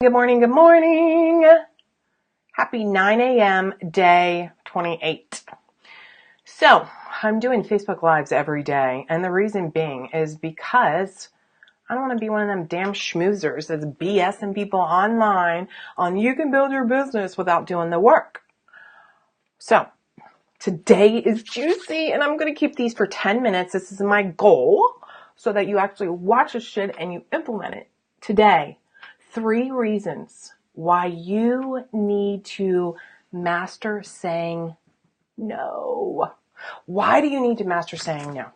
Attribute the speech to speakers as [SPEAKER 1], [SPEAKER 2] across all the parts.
[SPEAKER 1] Good morning, good morning. Happy 9 a.m. day 28. So, I'm doing Facebook Lives every day, and the reason being is because I don't want to be one of them damn schmoozers that's BSing people online on you can build your business without doing the work. So, today is juicy, and I'm going to keep these for 10 minutes. This is my goal, so that you actually watch this shit and you implement it. Today, 3 reasons why you need to master saying no. Why do you need to master saying no?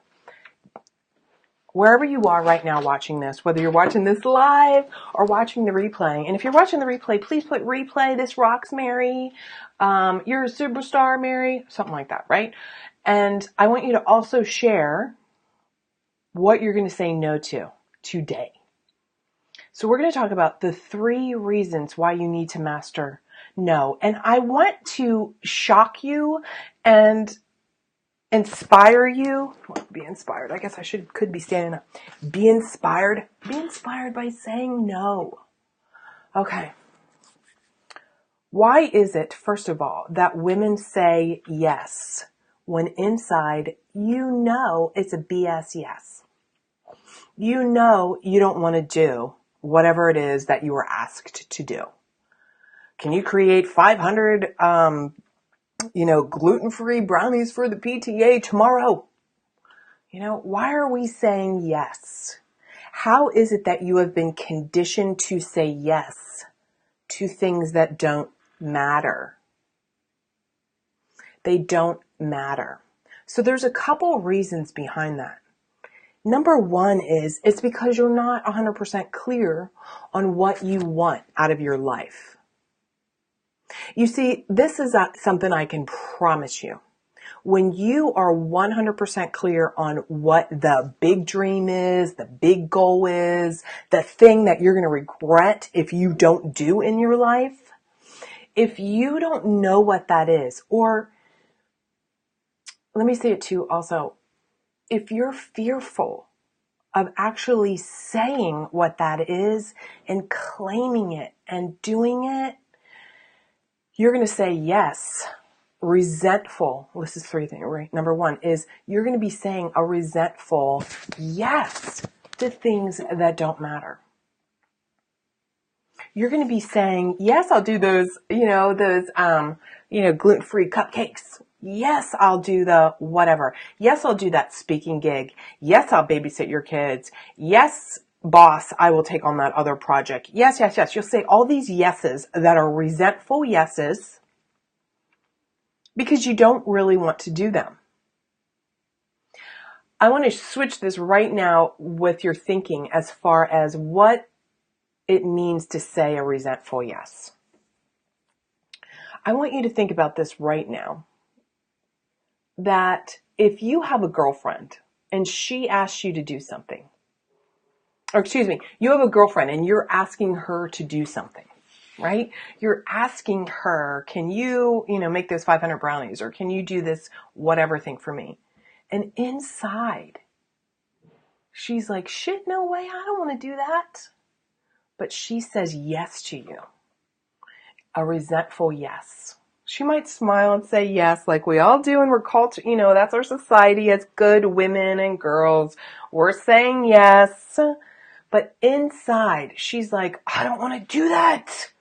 [SPEAKER 1] Wherever you are right now watching this, whether you're watching this live or watching the replay, and if you're watching the replay, please put replay, this rocks Mary, you're a superstar Mary, something like that, right? And I want you to also share what you're going to say no to today. So we're going to talk about the 3 reasons why you need to master no. And I want to shock you and inspire you. Well, be inspired. I guess I could be standing up. Be inspired. Be inspired by saying no. Okay. Why is it, first of all, that women say yes when inside you know it's a BS yes? You know you don't want to do whatever it is that you were asked to do. Can you create 500, gluten-free brownies for the PTA tomorrow? Why are we saying yes? How is it that you have been conditioned to say yes to things that don't matter? They don't matter. So there's a couple reasons behind that. Number 1 is it's because you're not 100% clear on what you want out of your life. You see, this is something I can promise you. When you are 100% clear on what the big dream is, the big goal is, the thing that you're going to regret if you don't do in your life, if you don't know what that is, or let me say it too also, if you're fearful of actually saying what that is and claiming it and doing it, you're going to say yes. Resentful. This is 3 things, right? Number 1 is you're going to be saying a resentful yes to things that don't matter. You're going to be saying, yes, I'll do those gluten-free cupcakes. Yes, I'll do the whatever. Yes, I'll do that speaking gig. Yes, I'll babysit your kids. Yes, boss, I will take on that other project. Yes, yes, yes. You'll say all these yeses that are resentful yeses because you don't really want to do them. I want to switch this right now with your thinking as far as what it means to say a resentful yes. I want you to think about this right now. That if you have a girlfriend and she asks you to do something, you have a girlfriend and you're asking her to do something, right? You're asking her, can you, make those 500 brownies, or can you do this whatever thing for me? And inside, she's like, shit, no way, I don't want to do that. But she says yes to you. A resentful yes. She might smile and say yes, like we all do, and we're culture, that's our society as good women and girls. We're saying yes. But inside, she's like, I don't want to do that.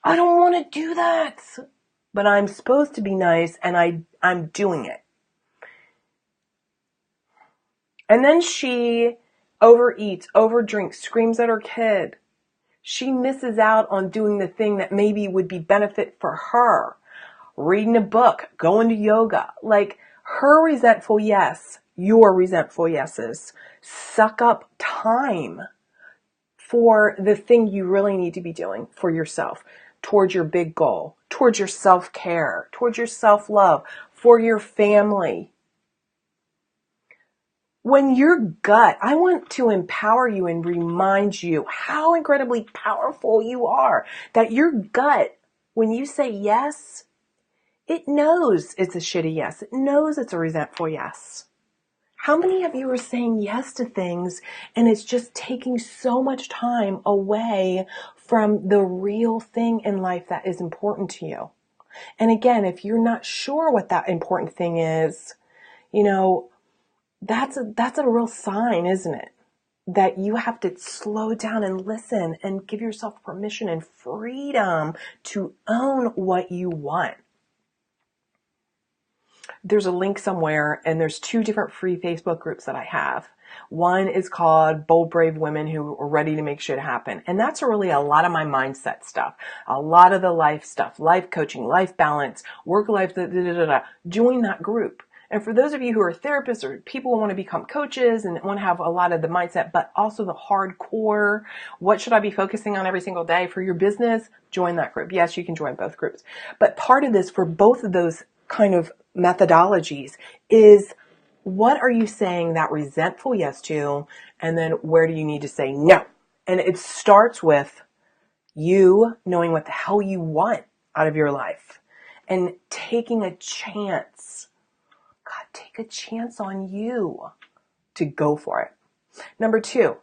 [SPEAKER 1] I don't want to do that. But I'm supposed to be nice, and I'm doing it. And then she overeats, overdrinks, screams at her kid. She misses out on doing the thing that maybe would be benefit for her. Reading a book, going to yoga. Like her resentful yes, your resentful yeses, suck up time for the thing you really need to be doing for yourself, towards your big goal, towards your self-care, towards your self-love, for your family. When your gut, I want to empower you and remind you how incredibly powerful you are, that your gut, when you say yes, it knows it's a shitty yes. It knows it's a resentful yes. How many of you are saying yes to things and it's just taking so much time away from the real thing in life that is important to you. And again, if you're not sure what that important thing is, that's a real sign, isn't it? That you have to slow down and listen and give yourself permission and freedom to own what you want. There's a link somewhere, and there's 2 different free Facebook groups that I have. One is called Bold, Brave Women Who Are Ready to Make Shit Happen. And that's really a lot of my mindset stuff, a lot of the life stuff, life coaching, life balance, work life, Join that group. And for those of you who are therapists or people who want to become coaches and want to have a lot of the mindset, but also the hardcore, what should I be focusing on every single day for your business? Join that group. Yes, you can join both groups. But part of this for both of those kind of methodologies is, what are you saying that resentful yes to? And then where do you need to say no? And it starts with you knowing what the hell you want out of your life and taking a chance. God, take a chance on you to go for it. Number 2,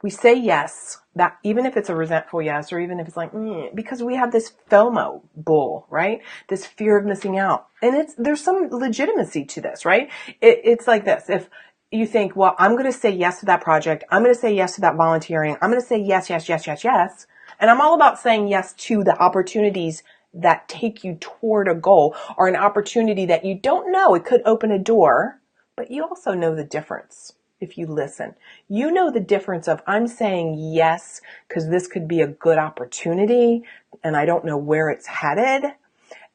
[SPEAKER 1] we say yes, that even if it's a resentful yes, or even if it's like, because we have this FOMO bull, right? This fear of missing out. And there's some legitimacy to this, right? It's like this. If you think, well, I'm going to say yes to that project. I'm going to say yes to that volunteering. I'm going to say yes, yes, yes, yes, yes. And I'm all about saying yes to the opportunities that take you toward a goal, or an opportunity that you don't know. It could open a door, but you also know the difference. If you listen, you know the difference of, I'm saying yes because this could be a good opportunity and I don't know where it's headed,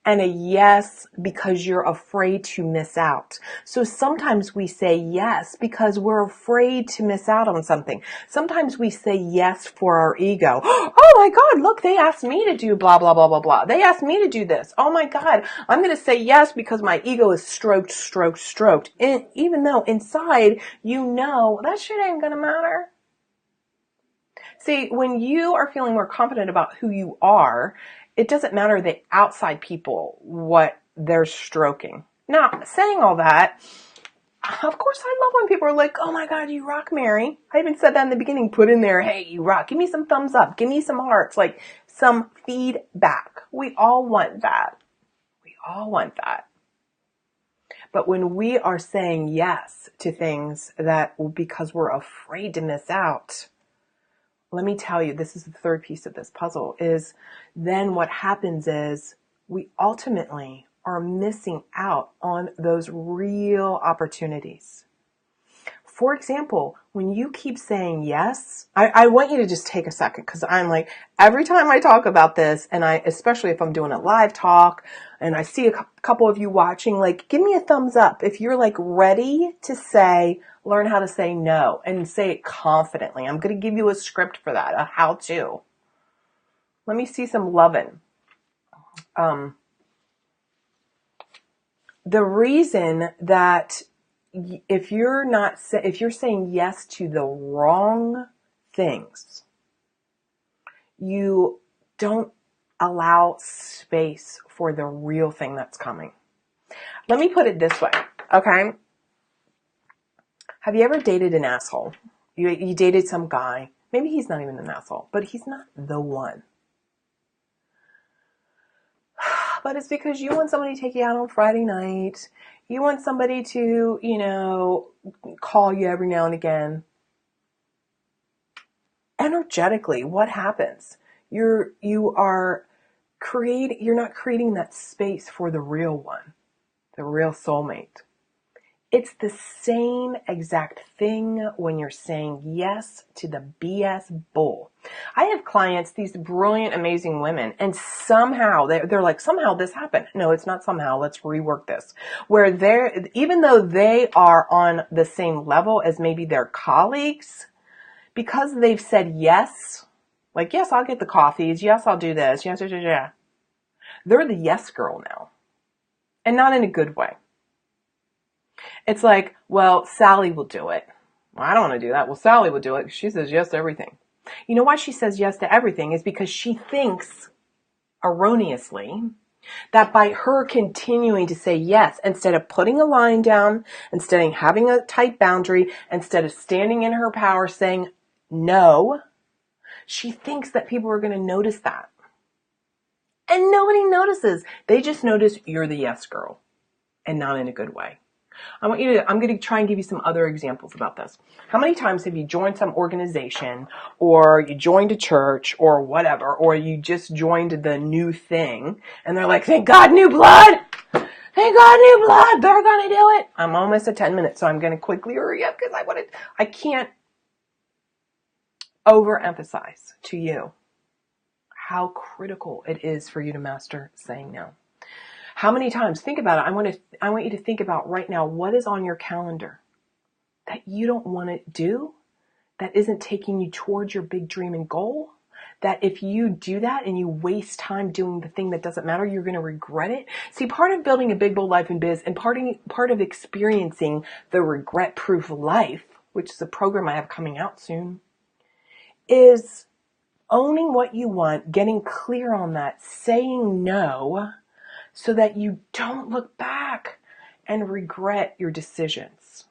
[SPEAKER 1] and a yes because you're afraid to miss out. So sometimes we say yes because we're afraid to miss out on something. Sometimes we say yes for our ego. Oh my God, look, they asked me to do blah, blah, blah, blah, blah. They asked me to do this. Oh my God, I'm going to say yes because my ego is stroked. And even though inside, that shit ain't going to matter. See, when you are feeling more confident about who you are, it doesn't matter the outside people, what they're stroking. Now, saying all that, of course, I love when people are like, oh my God, you rock, Mary. I even said that in the beginning, put in there, hey, you rock. Give me some thumbs up. Give me some hearts, like some feedback. We all want that. But when we are saying yes to things because we're afraid to miss out, let me tell you, this is the third piece of this puzzle, is then what happens is we ultimately are missing out on those real opportunities. For example, when you keep saying yes, I want you to just take a second, because I'm like, every time I talk about this, and especially if I'm doing a live talk and I see a couple of you watching, like, give me a thumbs up if you're like ready to learn how to say no and say it confidently. I'm going to give you a script for that, a how to. Let me see some loving. The reason that if you're saying yes to the wrong things, you don't allow space for the real thing that's coming. Let me put it this way, okay? Have you ever dated an asshole? You dated some guy. Maybe he's not even an asshole, but he's not the one. But it's because you want somebody to take you out on Friday night. You want somebody to, call you every now and again. Energetically, what happens? You're not creating that space for the real one, the real soulmate. It's the same exact thing when you're saying yes to the BS bull. I have clients, these brilliant, amazing women, and somehow they're like, somehow this happened. No, it's not somehow. Let's rework this. Where even though they are on the same level as maybe their colleagues, because they've said yes, like, yes, I'll get the coffees. Yes, I'll do this. Yes, yeah. They're the yes girl now, and not in a good way. It's like, well, Sally will do it. Well, I don't want to do that. Well, Sally will do it. She says yes to everything. You know why she says yes to everything? Is because she thinks erroneously that by her continuing to say yes, instead of putting a line down, instead of having a tight boundary, instead of standing in her power saying no, She thinks that people are going to notice that. And nobody notices. They just notice you're the yes girl, and not in a good way. I'm going to try and give you some other examples about this. How many times have you joined some organization, or you joined a church, or whatever, or you just joined the new thing, and they're like, thank God, new blood! Thank God, new blood! They're going to do it! I'm almost at 10 minutes, so I'm going to quickly hurry up because I can't overemphasize to you how critical it is for you to master saying no. How many times, think about it, I want you to think about right now, what is on your calendar that you don't want to do, that isn't taking you towards your big dream and goal, that if you do that and you waste time doing the thing that doesn't matter, you're going to regret it. See, part of building a big, bold life in biz and part of experiencing the regret-proof life, which is a program I have coming out soon, is owning what you want, getting clear on that, saying no, so that you don't look back and regret your decisions.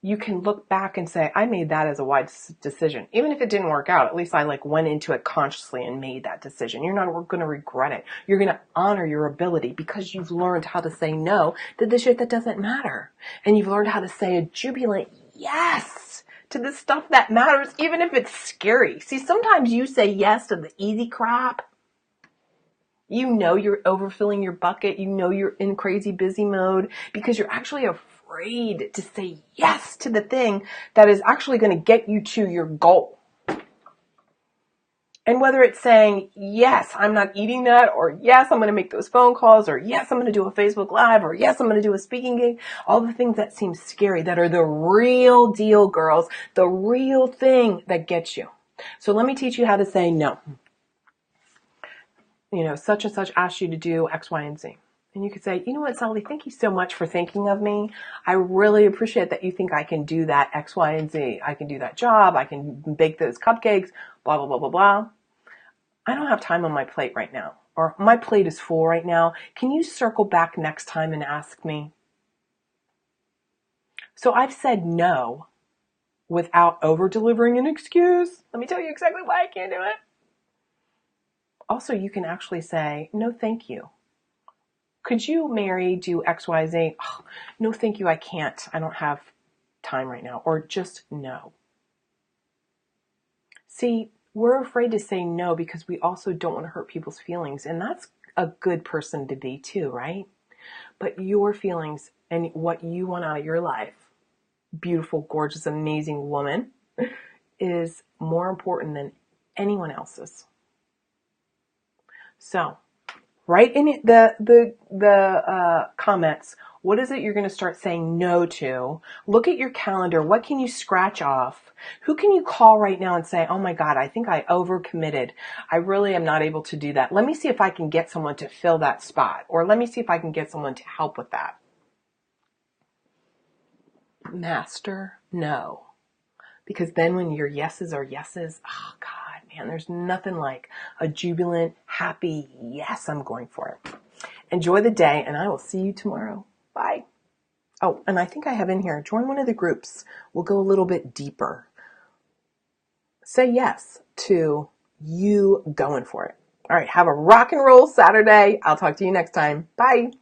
[SPEAKER 1] You can look back and say, I made that as a wise decision. Even if it didn't work out, at least I went into it consciously and made that decision. You're not going to regret it. You're going to honor your ability because you've learned how to say no to the shit that doesn't matter. And you've learned how to say a jubilant yes to the stuff that matters, even if it's scary. See, sometimes you say yes to the easy crap. You know you're overfilling your bucket. You know you're in crazy busy mode because you're actually afraid to say yes to the thing that is actually going to get you to your goal. And whether it's saying, yes, I'm not eating that, or yes, I'm going to make those phone calls, or yes, I'm going to do a Facebook Live, or yes, I'm going to do a speaking gig, all the things that seem scary, that are the real deal, girls, the real thing that gets you. So let me teach you how to say no. Such and such asked you to do X, Y, and Z. And you could say, you know what, Sally, thank you so much for thinking of me. I really appreciate that you think I can do that X, Y, and Z. I can do that job. I can bake those cupcakes, blah, blah, blah, blah, blah. I don't have time on my plate right now. Or my plate is full right now. Can you circle back next time and ask me? So I've said no without over-delivering an excuse. Let me tell you exactly why I can't do it. Also, you can actually say, no, thank you. Could you, Mary, do X, Y, Z? Oh, no, thank you, I can't. I don't have time right now. Or just no. See, we're afraid to say no because we also don't want to hurt people's feelings. And that's a good person to be too, right? But your feelings and what you want out of your life, beautiful, gorgeous, amazing woman, is more important than anyone else's. So, write in the comments, what is it you're going to start saying no to? Look at your calendar. What can you scratch off? Who can you call right now and say, oh my God, I think I overcommitted. I really am not able to do that. Let me see if I can get someone to fill that spot. Or let me see if I can get someone to help with that. Master no. Because then when your yeses are yeses, oh God, man, there's nothing like a jubilant, happy, yes, I'm going for it. Enjoy the day, and I will see you tomorrow. Bye. Oh, and I think I have in here, join one of the groups. We'll go a little bit deeper. Say yes to you going for it. All right, have a rock and roll Saturday. I'll talk to you next time. Bye.